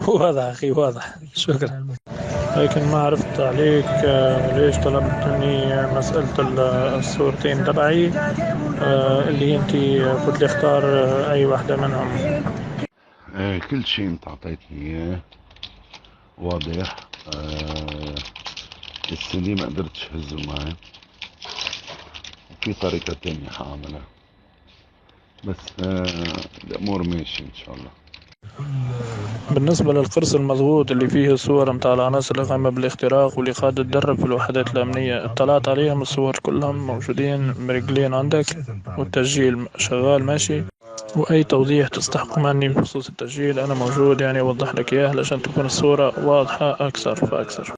واضح أخي واضح، شكرا. لكن ما عرفت عليك ليش طلبت مني مسألة الصورتين تبعي، اللي انت قلت لي اختار أي واحدة منهم. كل شيء انت اعطيتني اياه واضح. السي ما قدرتش هزه معي، وفي طريقة تانية حاعملها، بس الامور ماشية ان شاء الله. بالنسبة للقرص المضغوط اللي فيه الصور متاع العناصر اللي قام بالاختراق واللي قاد تدرب في الوحدات الأمنية، اطلعت عليهم؟ الصور كلهم موجودين مرقلين عندك، والتسجيل شغال ماشي؟ وأي توضيح تستحق مني بخصوص التسجيل أنا موجود، يعني أوضح لك إياه علشان تكون الصورة واضحة أكثر فأكثر.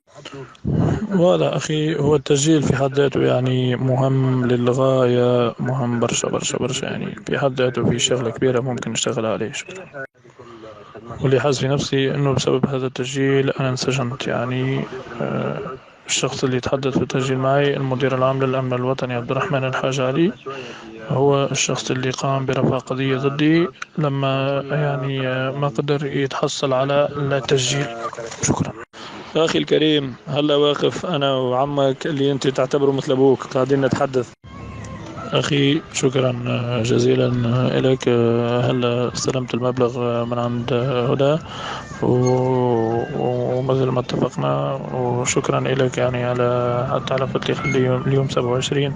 ولا أخي، هو التسجيل في حد ذاته يعني مهم للغاية، مهم برشا برشا برشا، يعني في حد ذاته في شغلة كبيرة ممكن نشتغل عليه. شكرا. واللي حاس في نفسي أنه بسبب هذا التسجيل أنا انسجنت، يعني الشخص اللي يتحدث في التسجيل معي المدير العام للأمن الوطني عبد الرحمن الحاج علي، هو الشخص اللي قام برفع قضية ضدي لما يعني ما قدر يتحصل على التسجيل. شكرا. أخي الكريم، هلا واقف أنا وعمك اللي أنت تعتبره مثل أبوك قاعدين نتحدث. أخي شكرا جزيلا لك. هلا استلمت المبلغ من عند هدى، ومثل ما اتفقنا، وشكرا لك يعني على حتى على فتح اليوم 27.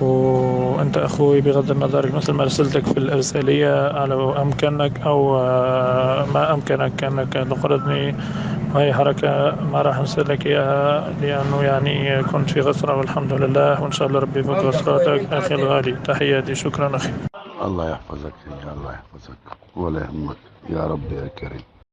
وأنت أخوي بغض النظر، مثل ما رسلتك في الإرسالية، على أمكنك أو ما أمكنك أنك تقرضني، وهي حركة ما راح أنسى لك إياها، لأنه يعني كنت في غسرة والحمد لله، وإن شاء الله ربي يفك غسراتك أخي الغالي. تحياتي، شكرا أخي. الله يحفظك يا الله يحفظك، ولا يهمك، يا رب يا كريم.